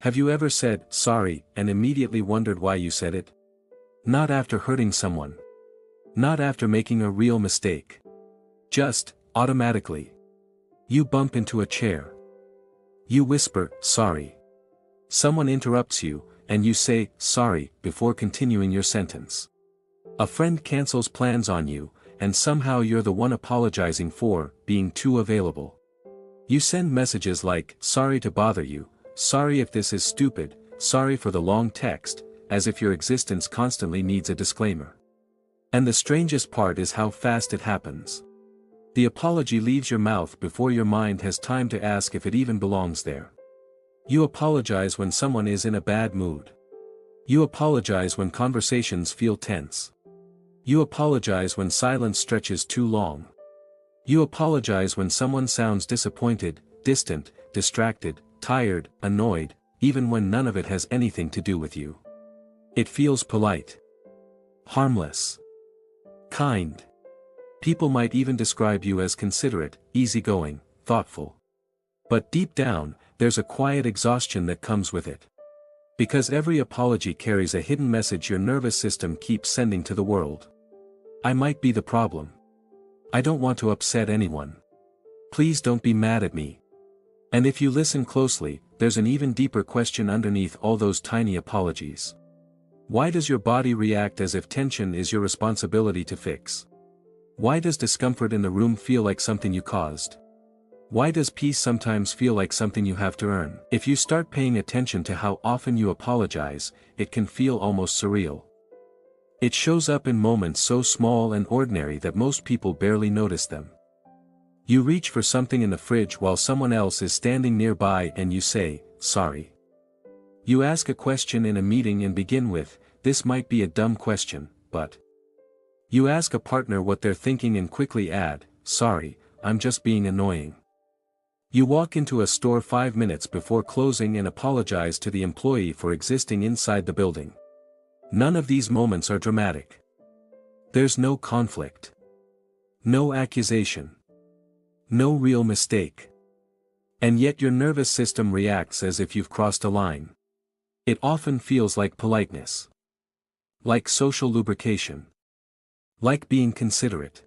Have you ever said, sorry, and immediately wondered why you said it? Not after hurting someone. Not after making a real mistake. Just, automatically. You bump into a chair. You whisper, sorry. Someone interrupts you, and you say, sorry, before continuing your sentence. A friend cancels plans on you, and somehow you're the one apologizing for being too available. You send messages like, sorry to bother you, sorry if this is stupid, sorry for the long text, as if your existence constantly needs a disclaimer. And the strangest part is how fast it happens. The apology leaves your mouth before your mind has time to ask if it even belongs there. You apologize when someone is in a bad mood. You apologize when conversations feel tense. You apologize when silence stretches too long. You apologize when someone sounds disappointed, distant, distracted, tired, annoyed, even when none of it has anything to do with you. It feels polite. Harmless. Kind. People might even describe you as considerate, easygoing, thoughtful. But deep down, there's a quiet exhaustion that comes with it. Because every apology carries a hidden message your nervous system keeps sending to the world. I might be the problem. I don't want to upset anyone. Please don't be mad at me. And if you listen closely, there's an even deeper question underneath all those tiny apologies. Why does your body react as if tension is your responsibility to fix? Why does discomfort in the room feel like something you caused? Why does peace sometimes feel like something you have to earn? If you start paying attention to how often you apologize, it can feel almost surreal. It shows up in moments so small and ordinary that most people barely notice them. You reach for something in the fridge while someone else is standing nearby and you say, sorry. You ask a question in a meeting and begin with, this might be a dumb question, but. You ask a partner what they're thinking and quickly add, sorry, I'm just being annoying. You walk into a store 5 minutes before closing and apologize to the employee for existing inside the building. None of these moments are dramatic. There's no conflict. No accusation. No real mistake. And yet your nervous system reacts as if you've crossed a line. It often feels like politeness. Like social lubrication. Like being considerate.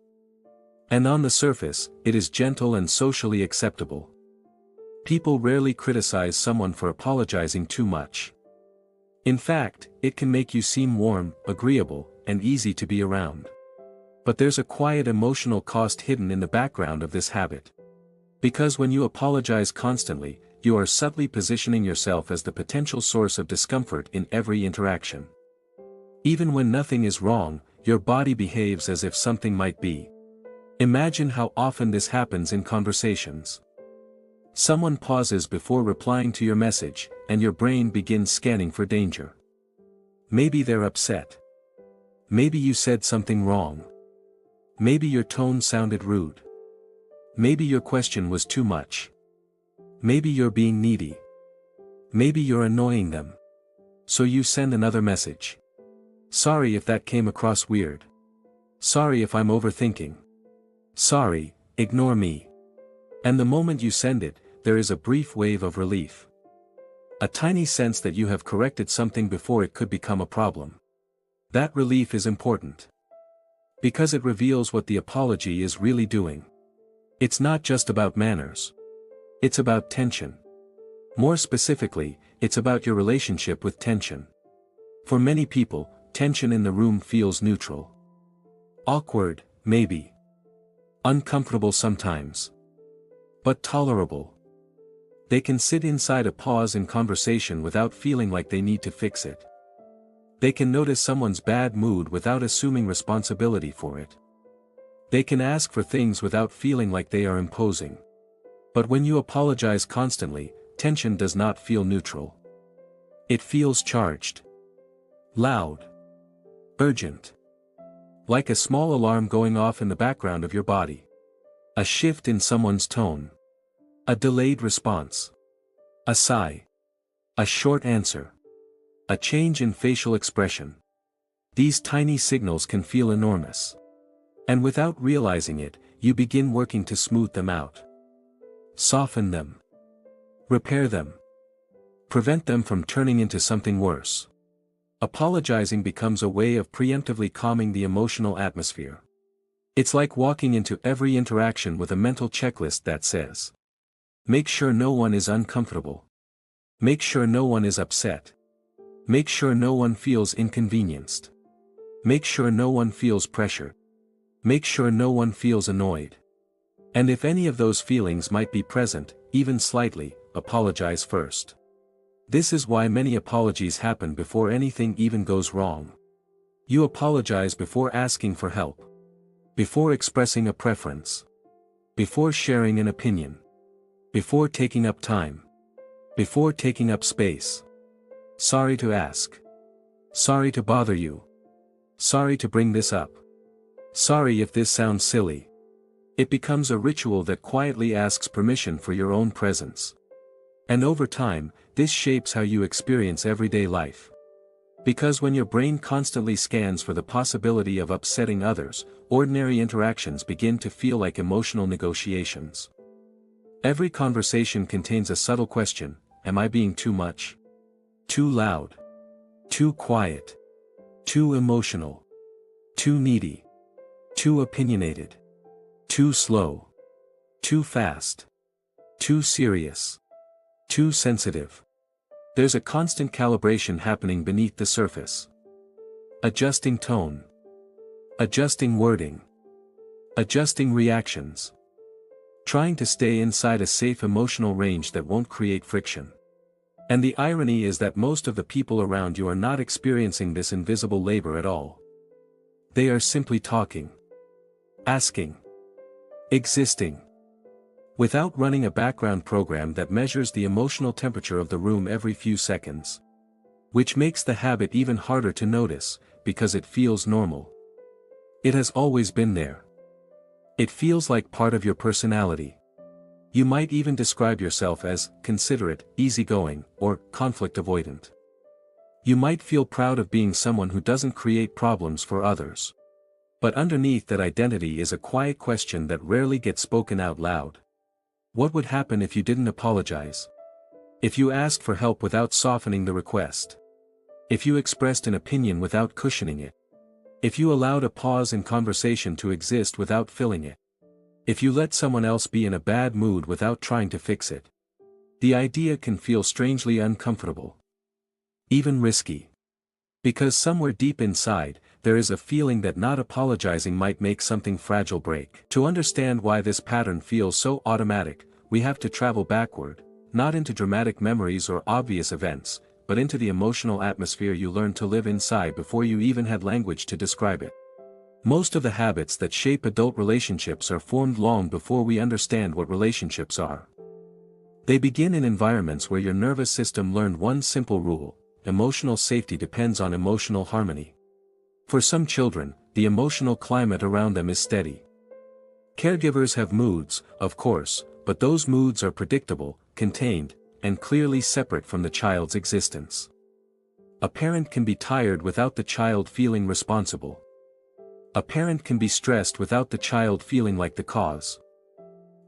And on the surface, it is gentle and socially acceptable. People rarely criticize someone for apologizing too much. In fact, it can make you seem warm, agreeable, and easy to be around. But there's a quiet emotional cost hidden in the background of this habit. Because when you apologize constantly, you are subtly positioning yourself as the potential source of discomfort in every interaction. Even when nothing is wrong, your body behaves as if something might be. Imagine how often this happens in conversations. Someone pauses before replying to your message, and your brain begins scanning for danger. Maybe they're upset. Maybe you said something wrong. Maybe your tone sounded rude. Maybe your question was too much. Maybe you're being needy. Maybe you're annoying them. So you send another message. Sorry if that came across weird. Sorry if I'm overthinking. Sorry, ignore me. And the moment you send it, there is a brief wave of relief. A tiny sense that you have corrected something before it could become a problem. That relief is important. Because it reveals what the apology is really doing. It's not just about manners. It's about tension. More specifically, it's about your relationship with tension. For many people, tension in the room feels neutral. Awkward, maybe. Uncomfortable sometimes. But tolerable. They can sit inside a pause in conversation without feeling like they need to fix it. They can notice someone's bad mood without assuming responsibility for it. They can ask for things without feeling like they are imposing. But when you apologize constantly, tension does not feel neutral. It feels charged. Loud. Urgent. Like a small alarm going off in the background of your body. A shift in someone's tone. A delayed response. A sigh. A short answer. A change in facial expression. These tiny signals can feel enormous. And without realizing it, you begin working to smooth them out. Soften them. Repair them. Prevent them from turning into something worse. Apologizing becomes a way of preemptively calming the emotional atmosphere. It's like walking into every interaction with a mental checklist that says, make sure no one is uncomfortable. Make sure no one is upset. Make sure no one feels inconvenienced. Make sure no one feels pressured. Make sure no one feels annoyed. And if any of those feelings might be present, even slightly, apologize first. This is why many apologies happen before anything even goes wrong. You apologize before asking for help. Before expressing a preference. Before sharing an opinion. Before taking up time. Before taking up space. Sorry to ask. Sorry to bother you. Sorry to bring this up. Sorry if this sounds silly. It becomes a ritual that quietly asks permission for your own presence. And over time, this shapes how you experience everyday life. Because when your brain constantly scans for the possibility of upsetting others, ordinary interactions begin to feel like emotional negotiations. Every conversation contains a subtle question: am I being too much? Too loud? Too quiet? Too emotional? Too needy? Too opinionated? Too slow? Too fast? Too serious? Too sensitive? There's a constant calibration happening beneath the surface. Adjusting tone. Adjusting wording. Adjusting reactions. Trying to stay inside a safe emotional range that won't create friction. And the irony is that most of the people around you are not experiencing this invisible labor at all. They are simply talking. Asking. Existing. Without running a background program that measures the emotional temperature of the room every few seconds. Which makes the habit even harder to notice, because it feels normal. It has always been there. It feels like part of your personality. You might even describe yourself as considerate, easygoing, or conflict avoidant. You might feel proud of being someone who doesn't create problems for others. But underneath that identity is a quiet question that rarely gets spoken out loud. What would happen if you didn't apologize? If you asked for help without softening the request? If you expressed an opinion without cushioning it? If you allowed a pause in conversation to exist without filling it? If you let someone else be in a bad mood without trying to fix it? The idea can feel strangely uncomfortable. Even risky. Because somewhere deep inside, there is a feeling that not apologizing might make something fragile break. To understand why this pattern feels so automatic, we have to travel backward, not into dramatic memories or obvious events, but into the emotional atmosphere you learned to live inside before you even had language to describe it. Most of the habits that shape adult relationships are formed long before we understand what relationships are. They begin in environments where your nervous system learned one simple rule: emotional safety depends on emotional harmony. For some children, the emotional climate around them is steady. Caregivers have moods, of course, but those moods are predictable, contained, and clearly separate from the child's existence. A parent can be tired without the child feeling responsible. A parent can be stressed without the child feeling like the cause.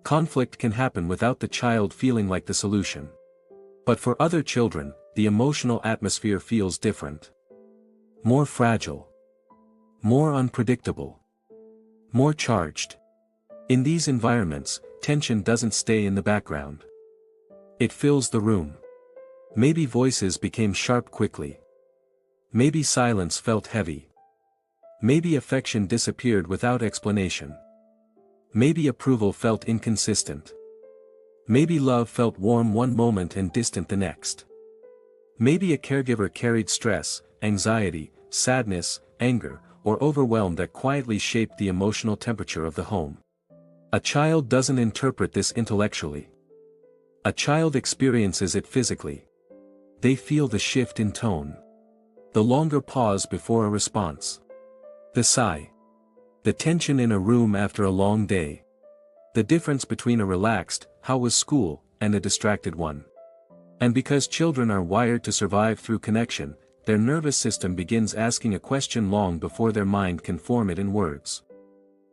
Conflict can happen without the child feeling like the solution. But for other children, the emotional atmosphere feels different. More fragile. More unpredictable. More charged. In these environments, tension doesn't stay in the background. It fills the room. Maybe voices became sharp quickly. Maybe silence felt heavy. Maybe affection disappeared without explanation. Maybe approval felt inconsistent. Maybe love felt warm one moment and distant the next. Maybe a caregiver carried stress, anxiety, sadness, anger, or overwhelm that quietly shaped the emotional temperature of the home. A child doesn't interpret this intellectually. A child experiences it physically. They feel the shift in tone. The longer pause before a response. The sigh. The tension in a room after a long day. The difference between a relaxed, "How was school?" and a distracted one. And because children are wired to survive through connection, their nervous system begins asking a question long before their mind can form it in words.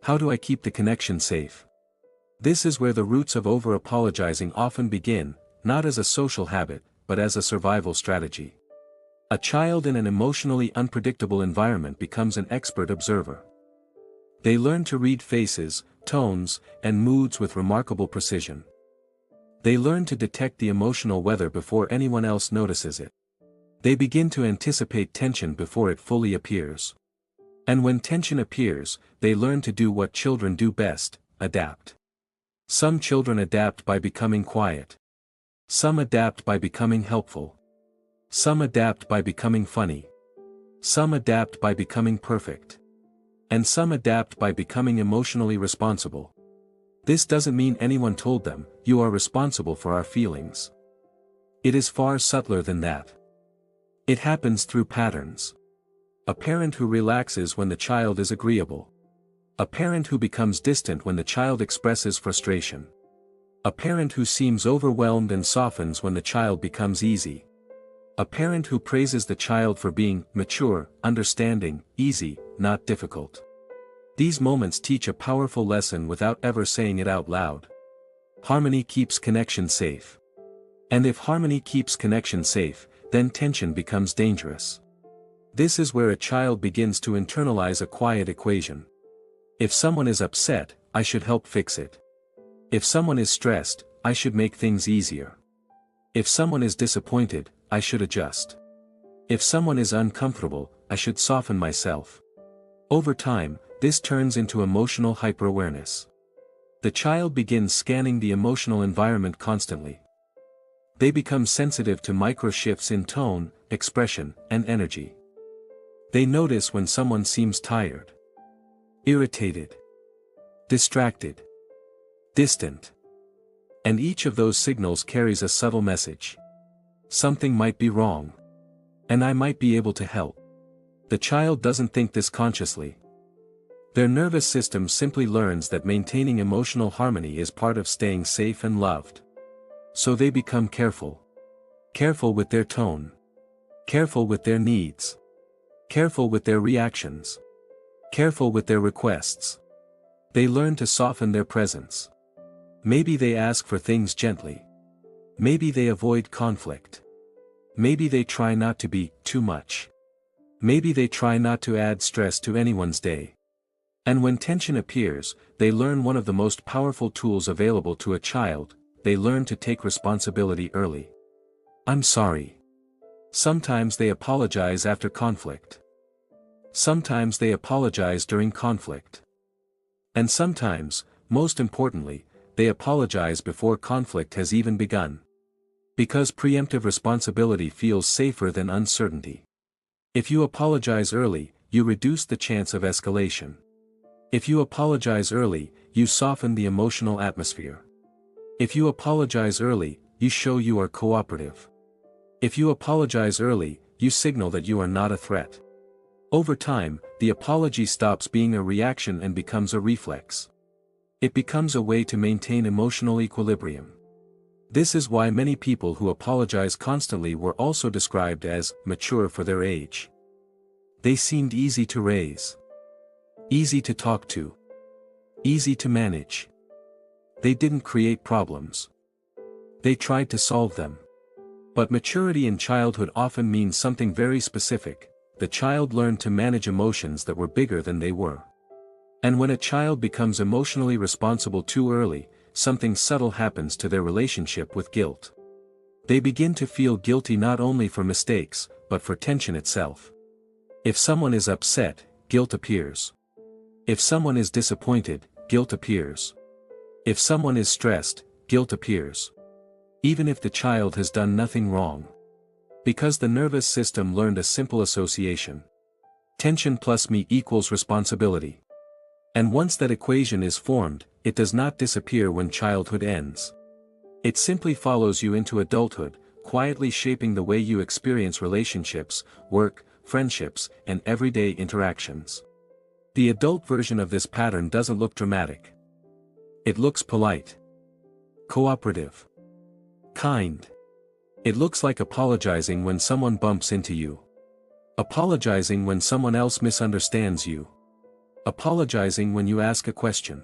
How do I keep the connection safe? This is where the roots of over-apologizing often begin, not as a social habit, but as a survival strategy. A child in an emotionally unpredictable environment becomes an expert observer. They learn to read faces, tones, and moods with remarkable precision. They learn to detect the emotional weather before anyone else notices it. They begin to anticipate tension before it fully appears. And when tension appears, they learn to do what children do best: adapt. Some children adapt by becoming quiet. Some adapt by becoming helpful. Some adapt by becoming funny. Some adapt by becoming perfect. And some adapt by becoming emotionally responsible. This doesn't mean anyone told them, "You are responsible for our feelings." It is far subtler than that. It happens through patterns. A parent who relaxes when the child is agreeable. A parent who becomes distant when the child expresses frustration. A parent who seems overwhelmed and softens when the child becomes easy. A parent who praises the child for being mature, understanding, easy, not difficult. These moments teach a powerful lesson without ever saying it out loud. Harmony keeps connection safe. And if harmony keeps connection safe, then tension becomes dangerous. This is where a child begins to internalize a quiet equation. If someone is upset, I should help fix it. If someone is stressed, I should make things easier. If someone is disappointed, I should adjust. If someone is uncomfortable, I should soften myself. Over time, this turns into emotional hyperawareness. The child begins scanning the emotional environment constantly. They become sensitive to micro shifts in tone, expression, and energy. They notice when someone seems tired, irritated, distracted, distant. And each of those signals carries a subtle message. Something might be wrong. And I might be able to help. The child doesn't think this consciously. Their nervous system simply learns that maintaining emotional harmony is part of staying safe and loved. So they become careful. Careful with their tone. Careful with their needs. Careful with their reactions. Careful with their requests. They learn to soften their presence. Maybe they ask for things gently. Maybe they avoid conflict. Maybe they try not to be too much. Maybe they try not to add stress to anyone's day. And when tension appears, they learn one of the most powerful tools available to a child: they learn to take responsibility early. I'm sorry. Sometimes they apologize after conflict. Sometimes they apologize during conflict. And sometimes, most importantly, they apologize before conflict has even begun. Because preemptive responsibility feels safer than uncertainty. If you apologize early, you reduce the chance of escalation. If you apologize early, you soften the emotional atmosphere. If you apologize early, you show you are cooperative. If you apologize early, you signal that you are not a threat. Over time, the apology stops being a reaction and becomes a reflex. It becomes a way to maintain emotional equilibrium. This is why many people who apologize constantly were also described as mature for their age. They seemed easy to raise. Easy to talk to. Easy to manage. They didn't create problems. They tried to solve them. But maturity in childhood often means something very specific. The child learned to manage emotions that were bigger than they were. And when a child becomes emotionally responsible too early, something subtle happens to their relationship with guilt. They begin to feel guilty not only for mistakes, but for tension itself. If someone is upset, guilt appears. If someone is disappointed, guilt appears. If someone is stressed, guilt appears. Even if the child has done nothing wrong. Because the nervous system learned a simple association. Tension plus me equals responsibility. And once that equation is formed, it does not disappear when childhood ends. It simply follows you into adulthood, quietly shaping the way you experience relationships, work, friendships, and everyday interactions. The adult version of this pattern doesn't look dramatic. It looks polite. Cooperative. Kind. It looks like apologizing when someone bumps into you. Apologizing when someone else misunderstands you. Apologizing when you ask a question.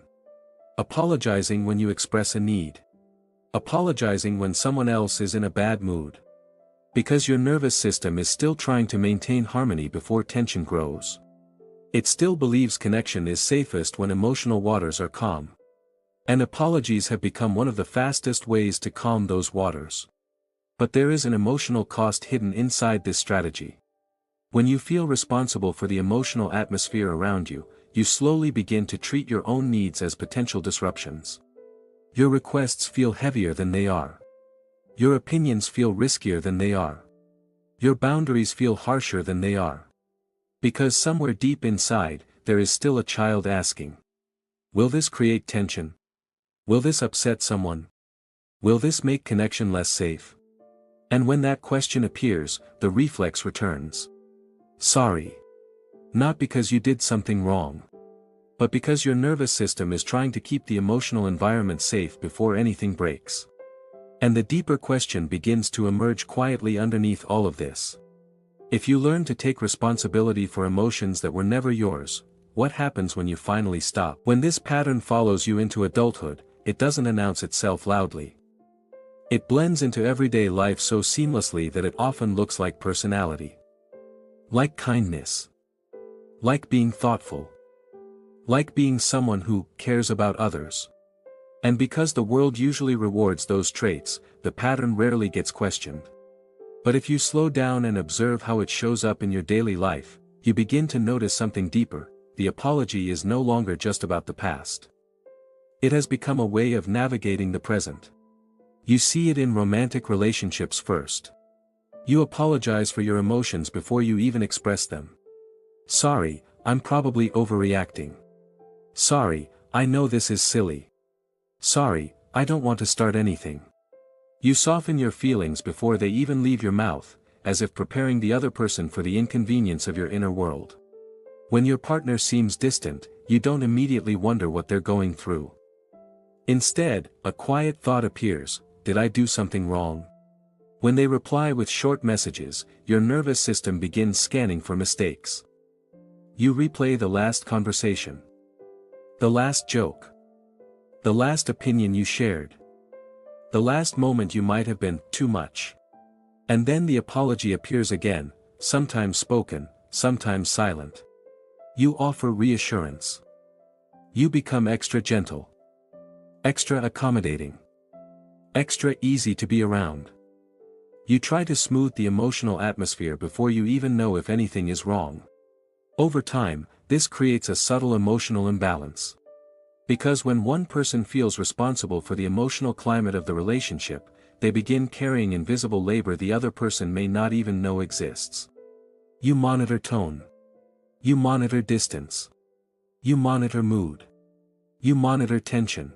Apologizing when you express a need. Apologizing when someone else is in a bad mood. Because your nervous system is still trying to maintain harmony before tension grows. It still believes connection is safest when emotional waters are calm. And apologies have become one of the fastest ways to calm those waters. But there is an emotional cost hidden inside this strategy. When you feel responsible for the emotional atmosphere around you, you slowly begin to treat your own needs as potential disruptions. Your requests feel heavier than they are. Your opinions feel riskier than they are. Your boundaries feel harsher than they are. Because somewhere deep inside, there is still a child asking. Will this create tension? Will this upset someone? Will this make connection less safe? And when that question appears, the reflex returns. Sorry. Not because you did something wrong. But because your nervous system is trying to keep the emotional environment safe before anything breaks. And the deeper question begins to emerge quietly underneath all of this. If you learn to take responsibility for emotions that were never yours, what happens when you finally stop? When this pattern follows you into adulthood, it doesn't announce itself loudly. It blends into everyday life so seamlessly that it often looks like personality. Like kindness. Like being thoughtful. Like being someone who cares about others. And because the world usually rewards those traits, the pattern rarely gets questioned. But if you slow down and observe how it shows up in your daily life, you begin to notice something deeper. The apology is no longer just about the past. It has become a way of navigating the present. You see it in romantic relationships first. You apologize for your emotions before you even express them. Sorry, I'm probably overreacting. Sorry, I know this is silly. Sorry, I don't want to start anything. You soften your feelings before they even leave your mouth, as if preparing the other person for the inconvenience of your inner world. When your partner seems distant, you don't immediately wonder what they're going through. Instead, a quiet thought appears: did I do something wrong? When they reply with short messages, your nervous system begins scanning for mistakes. You replay the last conversation. The last joke. The last opinion you shared. The last moment you might have been too much. And then the apology appears again, sometimes spoken, sometimes silent. You offer reassurance. You become extra gentle. Extra accommodating. Extra easy to be around. You try to smooth the emotional atmosphere before you even know if anything is wrong. Over time, this creates a subtle emotional imbalance. Because when one person feels responsible for the emotional climate of the relationship, they begin carrying invisible labor the other person may not even know exists. You monitor tone. You monitor distance. You monitor mood. You monitor tension.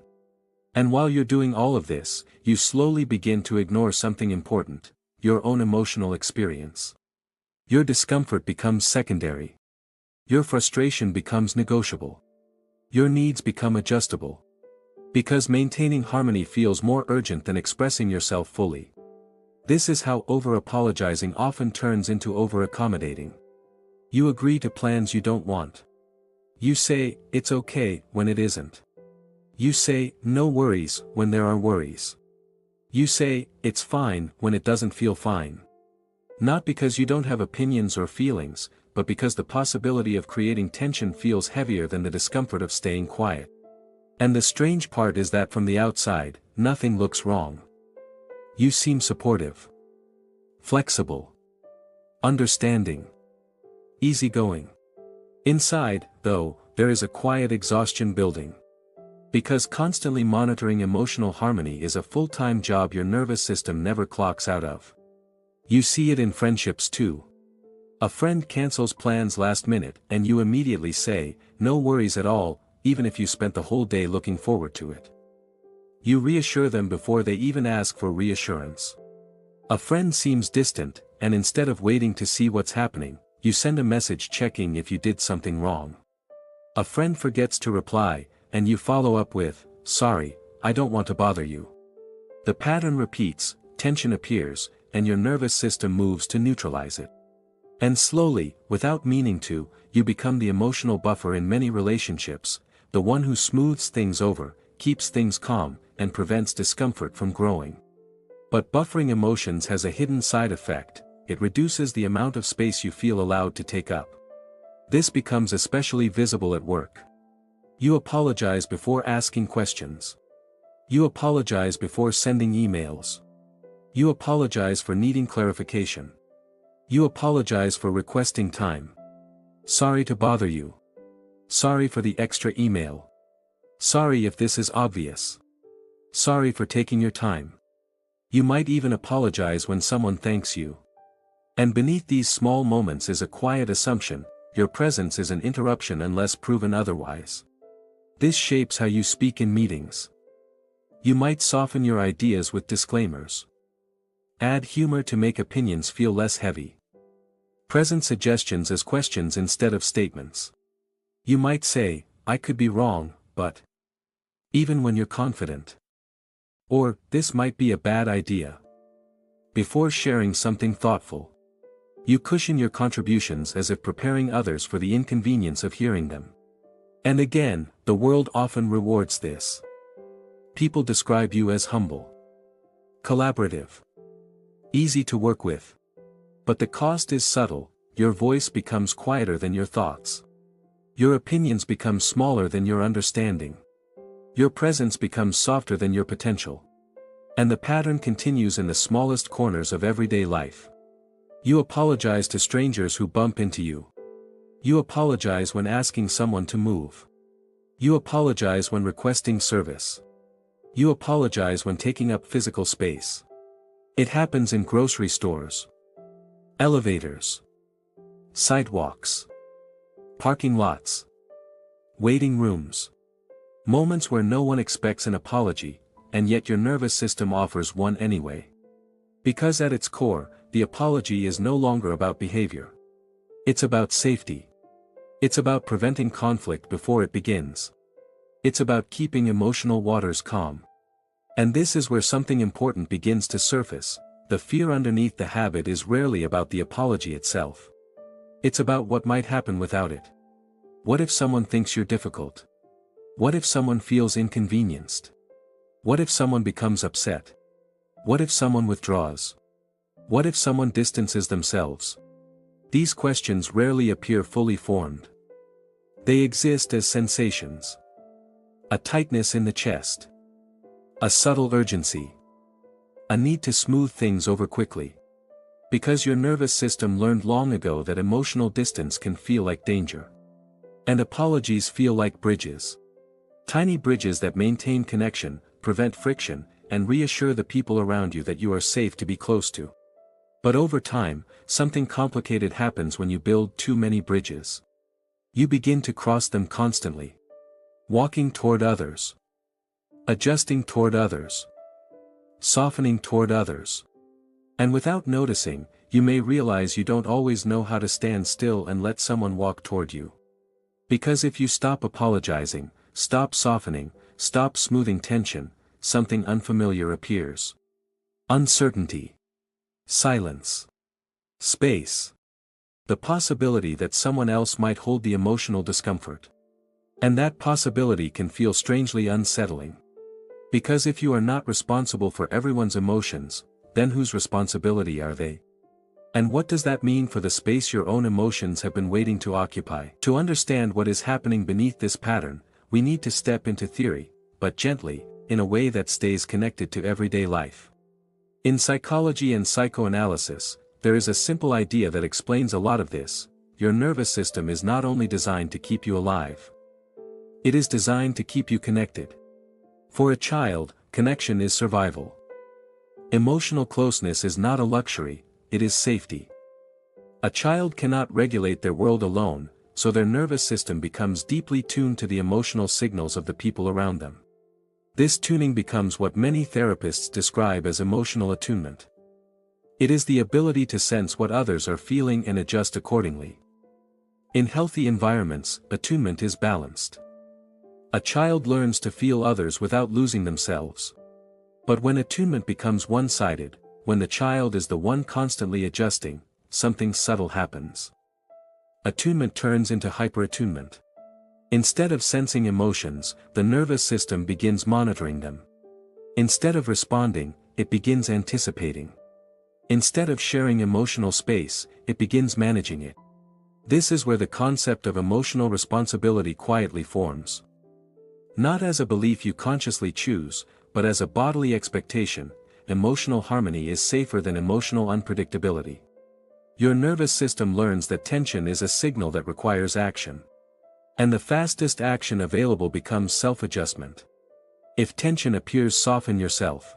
And while you're doing all of this, you slowly begin to ignore something important: your own emotional experience. Your discomfort becomes secondary. Your frustration becomes negotiable. Your needs become adjustable. Because maintaining harmony feels more urgent than expressing yourself fully. This is how over-apologizing often turns into over-accommodating. You agree to plans you don't want. You say, "It's okay," when it isn't. You say, "No worries," when there are worries. You say, "It's fine," when it doesn't feel fine. Not because you don't have opinions or feelings, but because the possibility of creating tension feels heavier than the discomfort of staying quiet. And the strange part is that from the outside, nothing looks wrong. You seem supportive. Flexible. Understanding. Easygoing. Inside, though, there is a quiet exhaustion building. Because constantly monitoring emotional harmony is a full-time job your nervous system never clocks out of. You see it in friendships too. A friend cancels plans last minute and you immediately say, "No worries at all," even if you spent the whole day looking forward to it. You reassure them before they even ask for reassurance. A friend seems distant, and instead of waiting to see what's happening, you send a message checking if you did something wrong. A friend forgets to reply, and you follow up with, "Sorry, I don't want to bother you." The pattern repeats, tension appears, and your nervous system moves to neutralize it. And slowly, without meaning to, you become the emotional buffer in many relationships, the one who smooths things over, keeps things calm, and prevents discomfort from growing. But buffering emotions has a hidden side effect: it reduces the amount of space you feel allowed to take up. This becomes especially visible at work. You apologize before asking questions. You apologize before sending emails. You apologize for needing clarification. You apologize for requesting time. Sorry to bother you. Sorry for the extra email. Sorry if this is obvious. Sorry for taking your time. You might even apologize when someone thanks you. And beneath these small moments is a quiet assumption: your presence is an interruption unless proven otherwise. This shapes how you speak in meetings. You might soften your ideas with disclaimers. Add humor to make opinions feel less heavy. Present suggestions as questions instead of statements. You might say, "I could be wrong, but," even when you're confident. Or, "This might be a bad idea." Before sharing something thoughtful, you cushion your contributions as if preparing others for the inconvenience of hearing them. And again, the world often rewards this. People describe you as humble, collaborative, easy to work with. But the cost is subtle: your voice becomes quieter than your thoughts. Your opinions become smaller than your understanding. Your presence becomes softer than your potential. And the pattern continues in the smallest corners of everyday life. You apologize to strangers who bump into you. You apologize when asking someone to move. You apologize when requesting service. You apologize when taking up physical space. It happens in grocery stores, elevators, sidewalks, parking lots, waiting rooms. Moments where no one expects an apology, and yet your nervous system offers one anyway. Because at its core, the apology is no longer about behavior. It's about safety. It's about preventing conflict before it begins. It's about keeping emotional waters calm. And this is where something important begins to surface: the fear underneath the habit is rarely about the apology itself. It's about what might happen without it. What if someone thinks you're difficult? What if someone feels inconvenienced? What if someone becomes upset? What if someone withdraws? What if someone distances themselves? These questions rarely appear fully formed. They exist as sensations. A tightness in the chest. A subtle urgency. A need to smooth things over quickly. Because your nervous system learned long ago that emotional distance can feel like danger. And apologies feel like bridges. Tiny bridges that maintain connection, prevent friction, and reassure the people around you that you are safe to be close to. But over time, something complicated happens when you build too many bridges. You begin to cross them constantly. Walking toward others. Adjusting toward others. Softening toward others. And without noticing, you may realize you don't always know how to stand still and let someone walk toward you. Because if you stop apologizing, stop softening, stop smoothing tension, something unfamiliar appears. Uncertainty. Silence. Space. The possibility that someone else might hold the emotional discomfort. And that possibility can feel strangely unsettling. Because if you are not responsible for everyone's emotions, then whose responsibility are they? And what does that mean for the space your own emotions have been waiting to occupy? To understand what is happening beneath this pattern, we need to step into theory, but gently, in a way that stays connected to everyday life. In psychology and psychoanalysis, there is a simple idea that explains a lot of this: your nervous system is not only designed to keep you alive. It is designed to keep you connected. For a child, connection is survival. Emotional closeness is not a luxury, it is safety. A child cannot regulate their world alone, so their nervous system becomes deeply tuned to the emotional signals of the people around them. This tuning becomes what many therapists describe as emotional attunement. It is the ability to sense what others are feeling and adjust accordingly. In healthy environments, attunement is balanced. A child learns to feel others without losing themselves. But when attunement becomes one-sided, when the child is the one constantly adjusting, something subtle happens. Attunement turns into hyperattunement. Instead of sensing emotions, the nervous system begins monitoring them. Instead of responding, it begins anticipating. Instead of sharing emotional space, it begins managing it. This is where the concept of emotional responsibility quietly forms. Not as a belief you consciously choose, but as a bodily expectation, emotional harmony is safer than emotional unpredictability. Your nervous system learns that tension is a signal that requires action. And the fastest action available becomes self-adjustment. If tension appears, soften yourself.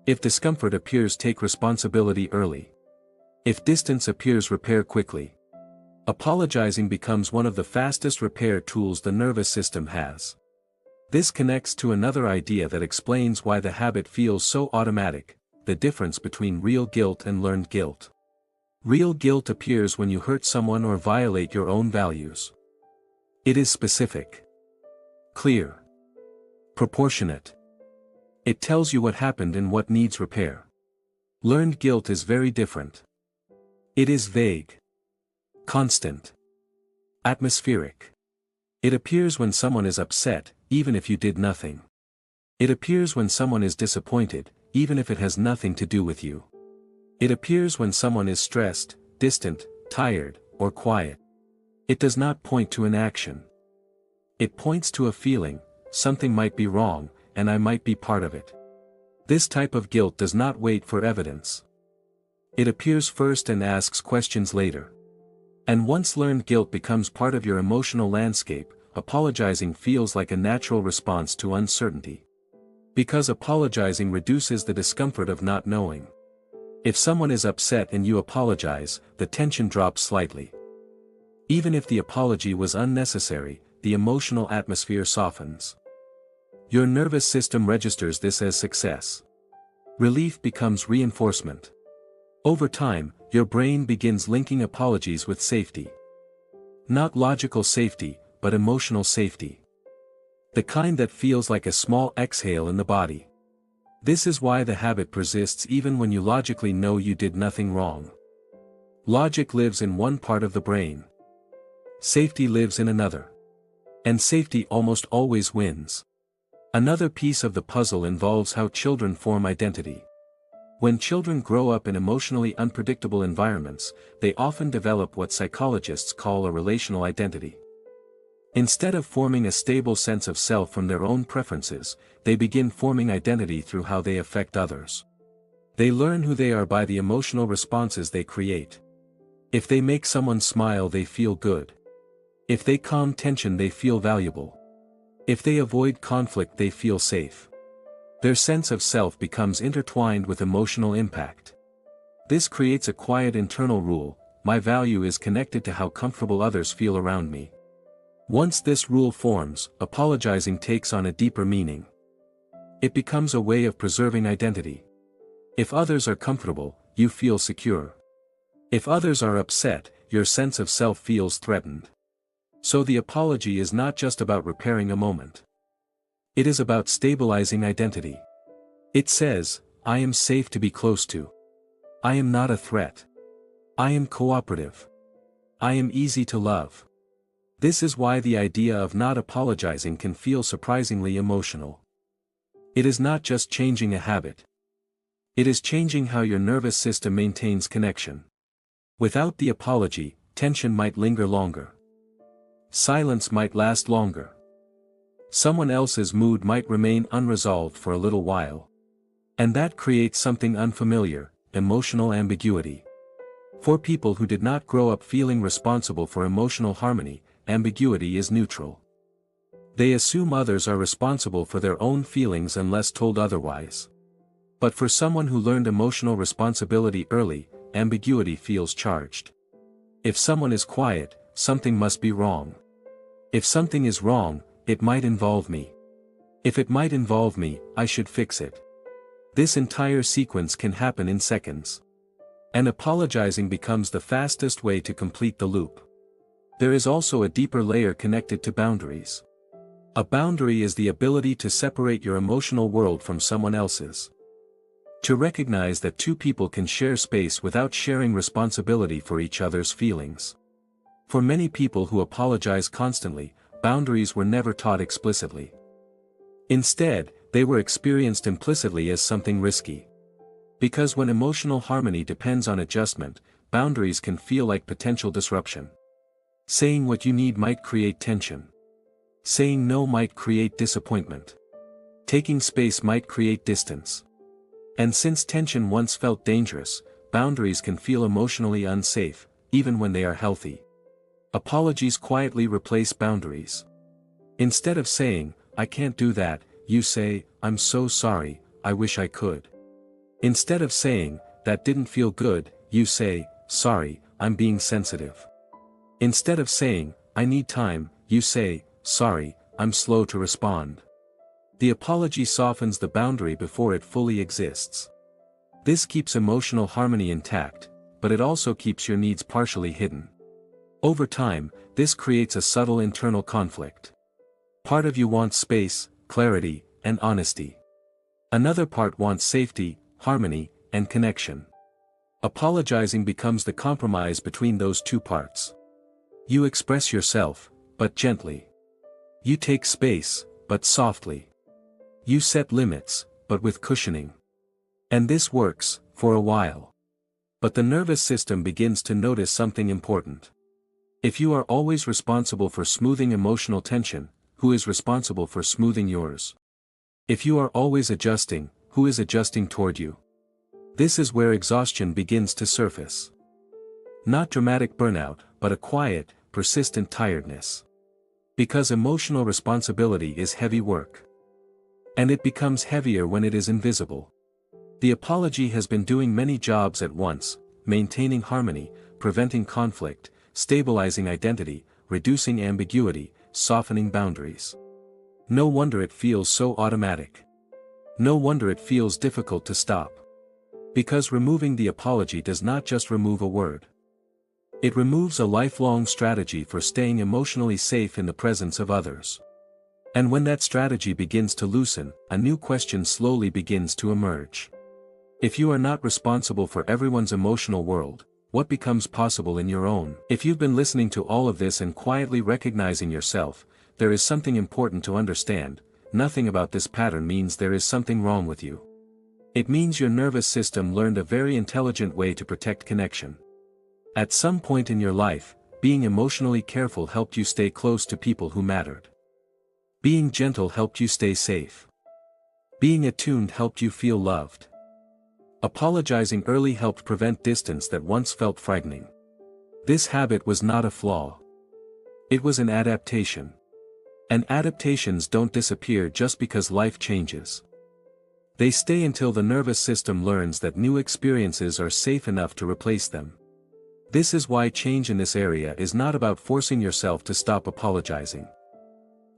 If discomfort appears, take responsibility early. If distance appears, repair quickly. Apologizing becomes one of the fastest repair tools the nervous system has. This connects to another idea that explains why the habit feels so automatic: the difference between real guilt and learned guilt. Real guilt appears when you hurt someone or violate your own values. It is specific, clear, proportionate. It tells you what happened and what needs repair. Learned guilt is very different. It is vague, constant, atmospheric. It appears when someone is upset, even if you did nothing. It appears when someone is disappointed, even if it has nothing to do with you. It appears when someone is stressed, distant, tired, or quiet. It does not point to an action. It points to a feeling: something might be wrong, and I might be part of it. This type of guilt does not wait for evidence. It appears first and asks questions later. And once learned guilt becomes part of your emotional landscape, apologizing feels like a natural response to uncertainty. Because apologizing reduces the discomfort of not knowing. If someone is upset and you apologize, the tension drops slightly. Even if the apology was unnecessary, the emotional atmosphere softens. Your nervous system registers this as success. Relief becomes reinforcement. Over time, your brain begins linking apologies with safety. Not logical safety, but emotional safety. The kind that feels like a small exhale in the body. This is why the habit persists even when you logically know you did nothing wrong. Logic lives in one part of the brain. Safety lives in another. And safety almost always wins. Another piece of the puzzle involves how children form identity. When children grow up in emotionally unpredictable environments, they often develop what psychologists call a relational identity. Instead of forming a stable sense of self from their own preferences, they begin forming identity through how they affect others. They learn who they are by the emotional responses they create. If they make someone smile, they feel good. If they calm tension, they feel valuable. If they avoid conflict, they feel safe. Their sense of self becomes intertwined with emotional impact. This creates a quiet internal rule: my value is connected to how comfortable others feel around me. Once this rule forms, apologizing takes on a deeper meaning. It becomes a way of preserving identity. If others are comfortable, you feel secure. If others are upset, your sense of self feels threatened. So the apology is not just about repairing a moment. It is about stabilizing identity. It says, I am safe to be close to. I am not a threat. I am cooperative. I am easy to love. This is why the idea of not apologizing can feel surprisingly emotional. It is not just changing a habit. It is changing how your nervous system maintains connection. Without the apology, tension might linger longer. Silence might last longer. Someone else's mood might remain unresolved for a little while. And that creates something unfamiliar: emotional ambiguity. For people who did not grow up feeling responsible for emotional harmony, ambiguity is neutral. They assume others are responsible for their own feelings unless told otherwise. But for someone who learned emotional responsibility early, ambiguity feels charged. If someone is quiet, something must be wrong. If something is wrong, it might involve me. If it might involve me, I should fix it. This entire sequence can happen in seconds. And apologizing becomes the fastest way to complete the loop. There is also a deeper layer connected to boundaries. A boundary is the ability to separate your emotional world from someone else's. To recognize that two people can share space without sharing responsibility for each other's feelings. For many people who apologize constantly, boundaries were never taught explicitly. Instead, they were experienced implicitly as something risky. Because when emotional harmony depends on adjustment, boundaries can feel like potential disruption. Saying what you need might create tension. Saying no might create disappointment. Taking space might create distance. And since tension once felt dangerous, boundaries can feel emotionally unsafe, even when they are healthy. Apologies quietly replace boundaries. Instead of saying, "I can't do that," you say, "I'm so sorry, I wish I could." Instead of saying, "That didn't feel good," you say, "Sorry, I'm being sensitive." Instead of saying, "I need time," you say, "Sorry, I'm slow to respond." The apology softens the boundary before it fully exists. This keeps emotional harmony intact, but it also keeps your needs partially hidden. Over time, this creates a subtle internal conflict. Part of you wants space, clarity, and honesty. Another part wants safety, harmony, and connection. Apologizing becomes the compromise between those two parts. You express yourself, but gently. You take space, but softly. You set limits, but with cushioning. And this works, for a while. But the nervous system begins to notice something important. If you are always responsible for smoothing emotional tension, who is responsible for smoothing yours? If you are always adjusting, who is adjusting toward you? This is where exhaustion begins to surface. Not dramatic burnout, but a quiet, persistent tiredness. Because emotional responsibility is heavy work. And it becomes heavier when it is invisible. The apology has been doing many jobs at once: maintaining harmony, preventing conflict, stabilizing identity, reducing ambiguity, softening boundaries. No wonder it feels so automatic. No wonder it feels difficult to stop. Because removing the apology does not just remove a word. It removes a lifelong strategy for staying emotionally safe in the presence of others. And when that strategy begins to loosen, a new question slowly begins to emerge. If you are not responsible for everyone's emotional world, what becomes possible in your own? If you've been listening to all of this and quietly recognizing yourself, there is something important to understand. Nothing about this pattern means there is something wrong with you. It means your nervous system learned a very intelligent way to protect connection. At some point in your life, being emotionally careful helped you stay close to people who mattered. Being gentle helped you stay safe. Being attuned helped you feel loved. Apologizing early helped prevent distance that once felt frightening. This habit was not a flaw. It was an adaptation. And adaptations don't disappear just because life changes. They stay until the nervous system learns that new experiences are safe enough to replace them. This is why change in this area is not about forcing yourself to stop apologizing.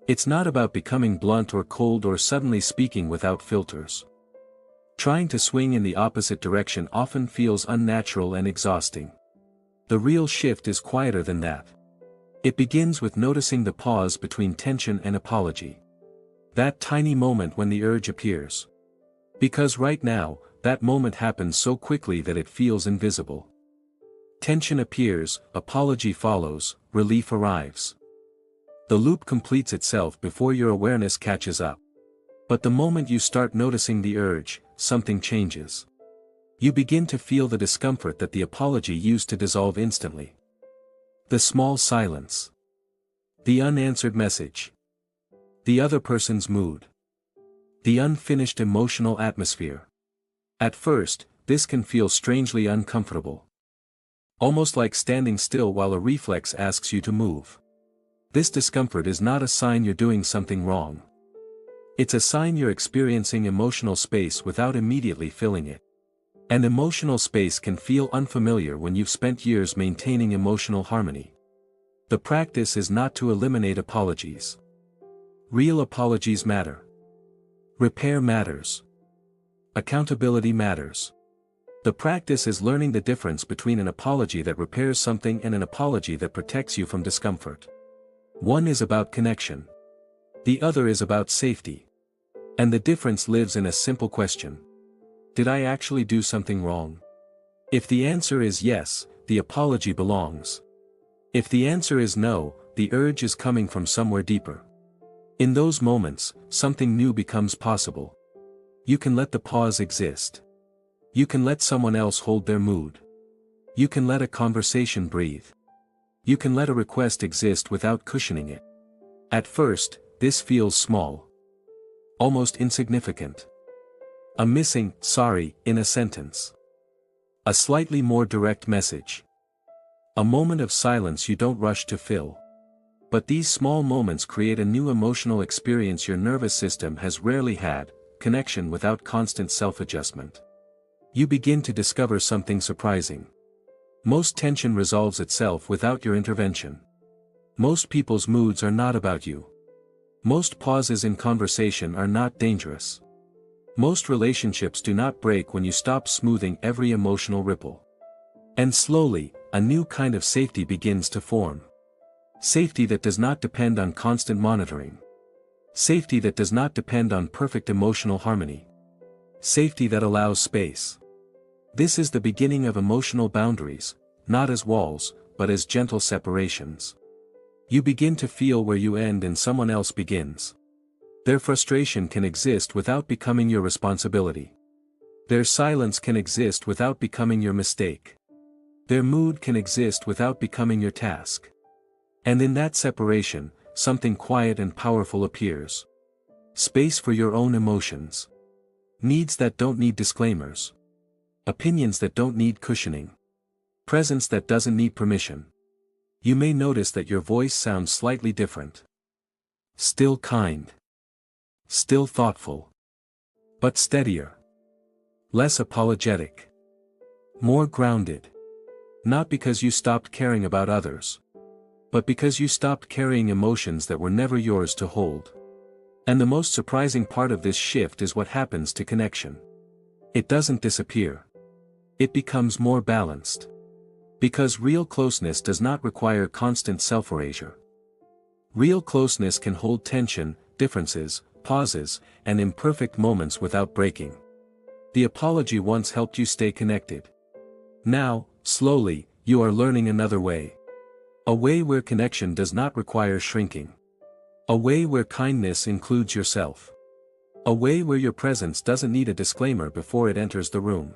It's not about becoming blunt or cold or suddenly speaking without filters. Trying to swing in the opposite direction often feels unnatural and exhausting. The real shift is quieter than that. It begins with noticing the pause between tension and apology. That tiny moment when the urge appears. Because right now, that moment happens so quickly that it feels invisible. Tension appears, apology follows, relief arrives. The loop completes itself before your awareness catches up. But the moment you start noticing the urge, something changes. You begin to feel the discomfort that the apology used to dissolve instantly. The small silence. The unanswered message. The other person's mood. The unfinished emotional atmosphere. At first, this can feel strangely uncomfortable. Almost like standing still while a reflex asks you to move. This discomfort is not a sign you're doing something wrong. It's a sign you're experiencing emotional space without immediately filling it. And emotional space can feel unfamiliar when you've spent years maintaining emotional harmony. The practice is not to eliminate apologies. Real apologies matter. Repair matters. Accountability matters. The practice is learning the difference between an apology that repairs something and an apology that protects you from discomfort. One is about connection. The other is about safety. And the difference lives in a simple question. Did I actually do something wrong? If the answer is yes, the apology belongs. If the answer is no, the urge is coming from somewhere deeper. In those moments, something new becomes possible. You can let the pause exist. You can let someone else hold their mood. You can let a conversation breathe. You can let a request exist without cushioning it. At first, this feels small. Almost insignificant. A missing "sorry" in a sentence. A slightly more direct message. A moment of silence you don't rush to fill. But these small moments create a new emotional experience your nervous system has rarely had: connection without constant self-adjustment. You begin to discover something surprising. Most tension resolves itself without your intervention. Most people's moods are not about you. Most pauses in conversation are not dangerous. Most relationships do not break when you stop smoothing every emotional ripple. And slowly, a new kind of safety begins to form. Safety that does not depend on constant monitoring. Safety that does not depend on perfect emotional harmony. Safety that allows space. This is the beginning of emotional boundaries, not as walls, but as gentle separations. You begin to feel where you end and someone else begins. Their frustration can exist without becoming your responsibility. Their silence can exist without becoming your mistake. Their mood can exist without becoming your task. And in that separation, something quiet and powerful appears. Space for your own emotions. Needs that don't need disclaimers. Opinions that don't need cushioning. Presence that doesn't need permission. You may notice that your voice sounds slightly different. Still kind. Still thoughtful. But steadier. Less apologetic. More grounded. Not because you stopped caring about others. But because you stopped carrying emotions that were never yours to hold. And the most surprising part of this shift is what happens to connection. It doesn't disappear. It becomes more balanced. Because real closeness does not require constant self-erasure. Real closeness can hold tension, differences, pauses, and imperfect moments without breaking. The apology once helped you stay connected. Now, slowly, you are learning another way. A way where connection does not require shrinking. A way where kindness includes yourself. A way where your presence doesn't need a disclaimer before it enters the room.